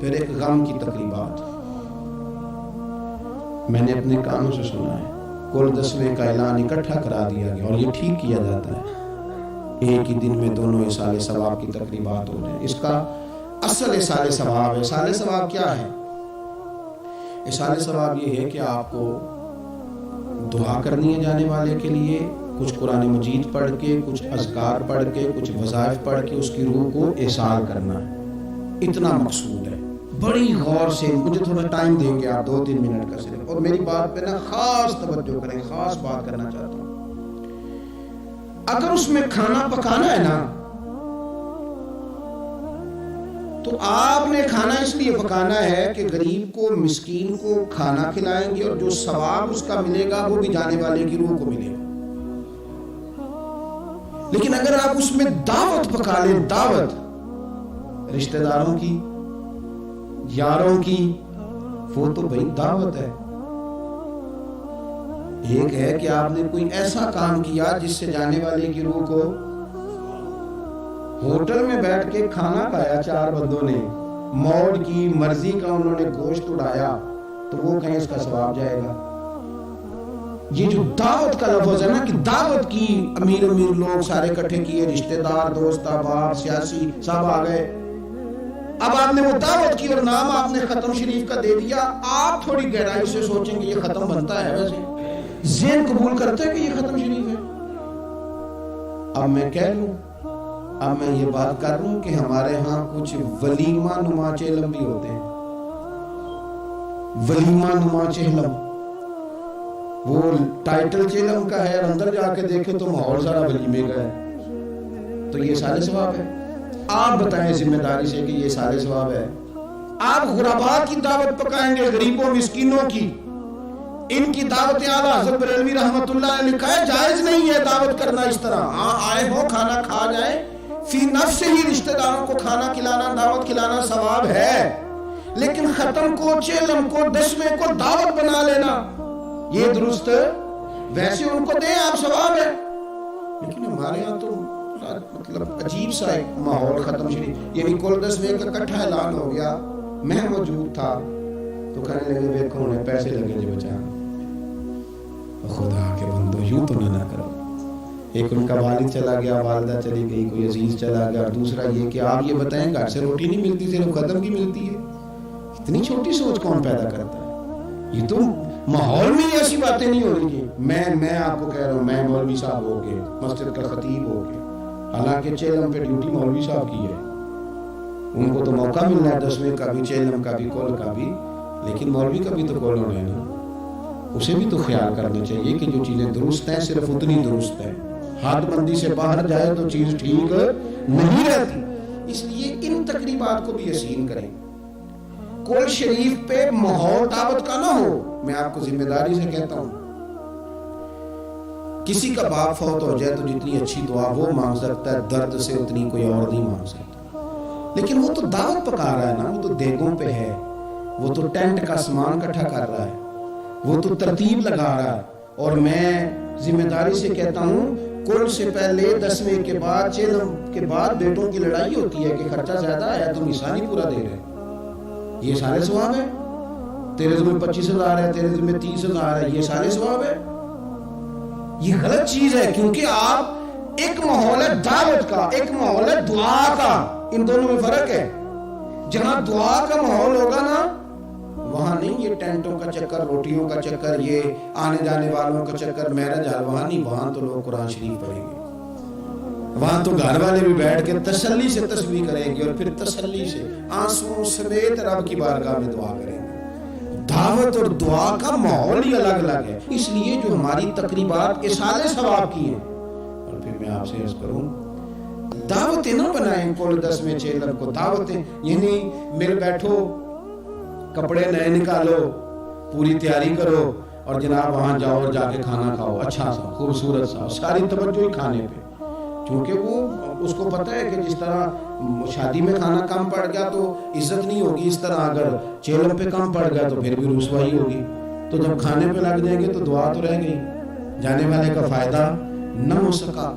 پھر ایک غم کی تقریبات، میں نے اپنے کانوں سے سنا ہے، کل 10ویں کا اعلان اکٹھا کرا دیا گیا اور یہ ٹھیک کیا جاتا ہے، ایک ہی دن میں دونوں اصال ثواب کی تقریبات ہو جائیں۔ اس کا اصل اصال ثواب ہے۔ اصال ثواب کیا ہے؟ اصال ثواب یہ ہے کہ آپ کو دعا کرنی ہے جانے والے کے لیے، کچھ قرآن مجید پڑھ کے، کچھ اذکار پڑھ کے، کچھ وظائف پڑھ کے اس کی روح کو ایصال کرنا ہے، اتنا مقصود ہے۔ بڑی غور سے، مجھے تھوڑا ٹائم دیں گے آپ 2-3 منٹ کا صرف، اور میری بات پہ نا خاص توجہ کریں، خاص بات کرنا چاہتا ہوں۔ اگر اس میں کھانا پکانا ہے نا، تو آپ نے کھانا اس لیے پکانا ہے کہ غریب کو، مسکین کو کھانا کھلائیں گے، اور جو ثواب اس کا ملے گا وہ بھی جانے والے کی روح کو ملے گا۔ لیکن اگر آپ اس میں دعوت پکا لیں، دعوت رشتہ داروں کی، یاروں کی، وہ تو بھئی دعوت ہے۔ ایک ہے کہ آپ نے کوئی ایسا کام کیا جس سے جانے والے کی روح کو، ہوٹل میں بیٹھ کے کھانا کھایا 4 بندوں نے، موج کی، مرضی کا انہوں نے گوشت اڑایا، تو وہ کہیں اس کا ثواب جائے گا۔ یہ جو دعوت کا لفظ ہے نا، کہ دعوت کی، امیر لوگ سارے اکٹھے کیے، رشتہ دار، دوست احباب، سیاسی سب آ گئے، اب آپ نے وہ دعوت کی اور نام آپ نے ختم شریف کا دے دیا۔ آپ تھوڑی گہرائی سے سوچیں گے یہ ختم بنتا ہے، ویسے ذہن قبول کرتا ہے کہ یہ ختم شریف ہے۔ اب میں کہہ لوں، اب میں یہ بات کر لوں کہ ہمارے ہاں کچھ ولیمہ نما چہلم بھی ہوتے ہیں، ولیمہ نما چہلم، وہ ٹائٹل چہلم کا ہے اور اندر جا کے دیکھے تو ماحول سارا ولیمے کا ہے، تو یہ سارے ثواب ہے۔ آپ بتائیں ذمہ داری سے کہ یہ سارے ثواب ہے؟ آپ غرباء کی دعوت پکائیں گے، غریبوں مسکینوں کی، ان کی دعوت اعلیٰ حضرت بریلوی رحمت اللہ علیہ نے لکھا ہے جائز نہیں ہے دعوت کرنا اس طرح، ہاں آئے ہو کھانا کھا جائیں، فی نفس سے ہی رشتہ داروں کو کھانا کھلانا، دعوت کھلانا ثواب ہے، لیکن ختم کو، چہلم کو، 10ویں کو دعوت بنا لینا یہ درست، ویسے ان کو دیں آپ ثواب ہے۔ لیکن ہمارے یہاں تو مطلب عجیب سا ایک ماحول ختم شریف، یعنی کل 10ویں کا اکٹھا اعلان ہو گیا، میں موجود تھا تو کہنے لگے دیکھو انہیں پیسے لگے جو بچانا، خدا کے بندو یوں تو نہ کرو۔ ایک ان کا والد چلا گیا، والدہ چلی گئی، کوئی عزیز چلا گیا، اور دوسرا یہ کہ آپ یہ بتائیں گھر سے روٹی نہیں ملتی، صرف ختم کی ملتی ہے۔ اتنی چھوٹی سوچ کون پیدا کرتا ہے؟ یہ تو ماحول میں ایسی باتیں نہیں ہو رہی ہیں۔ میں آپ کو کہہ رہا ہوں، میں مولوی صاحب ہو گئے، مسجد کا خطیب ہو گئے، حالانکہ چہلم پہ ڈیوٹی مولوی صاحب کی ہے، ان کو تو موقع مل رہا ہے 10ویں کا بھی، چہلم کا بھی، کل کا بھی، لیکن مولوی کا بھی تو کل ہونا ہے نا، اسے بھی تو خیال کرنا چاہیے کہ جو چیزیں درست ہیں صرف اتنی درست ہے، حد بندی سے باہر جائے تو چیز ٹھیک نہیں رہتی۔ اس لیے ان تقریبات کو بھی یقین کریں۔ کل شریف پہ ماحول دعوت کا نہ ہو، میں آپ کو ذمہ داری سے کہتا ہوں، کسی کا باپ فوت ہو جائے تو جتنی اچھی دعا وہ مانگ سکتا ہے، درد سے اتنی کوئی اور نہیں مانگ سکتا، لیکن وہ تو دعوت پکا رہا ہے نا، وہ تو دیگوں پہ ہے، وہ تو ٹینٹ کا سامان اکٹھا کر رہا ہے، وہ تو ترتیب لگا رہا ہے۔ اور میں ذمہ داری سے کہتا ہوں، کل سے پہلے 10ویں کے بعد، چہلم کے بعد بیٹوں کی لڑائی ہوتی ہے کہ خرچہ زیادہ ہے، تم حصہ نہیں پورا دے رہے، یہ سارے ثواب ہے، تیرے ذمہ 25,000 ہے، تیرے ذمہ 30,000 ہے، یہ سارے ثواب ہے۔ یہ غلط چیز ہے، کیونکہ آپ ایک ماحول ہے دعوت کا، ایک ماحول ہے دعا کا، ان دونوں میں فرق ہے۔ جہاں دعا کا ماحول ہوگا نا، وہاں نہیں یہ ٹینٹوں کا چکر، روٹیوں کا چکر، یہ آنے جانے والوں کا چکر، میرج حال، وہاں نہیں، وہاں تو لوگ قرآن شریف پڑھیں گے، وہاں تو گھر والے بھی بیٹھ کے تسلی سے تسبیح کریں گے، اور پھر تسلی سے آنسوں سمیت رب کی بارگاہ میں دعا کریں گے۔ دعوت اور دعا کا ماحول ہی الگ الگ ہے، اس لیے جو ہماری تقریبات اصالِ ثواب کی ہیں، اور پھر میں آپ سے عرض کروں، دعوتیں نہ بنائیں کل 10ویں چہلم کو، دعوتیں یعنی مل بیٹھو، کپڑے نئے نکالو، پوری تیاری کرو، اور جناب وہاں جاؤ اور جا کے کھانا کھاؤ، اچھا سا، خوبصورت سا، ساری توجہ ہی کھانے پہ، کیونکہ وہ اس کو پتہ ہے کہ جس طرح شادی میں کھانا کم پڑ گیا تو عزت نہیں ہوگی، اس طرح اگر چہلم پہ کم پڑ گیا تو پھر بھی رسوائی ہوگی، تو جب کھانے پہ لگ جائیں گے تو دعا تو رہ گئی، جانے والے کا فائدہ نہ ہو سکا۔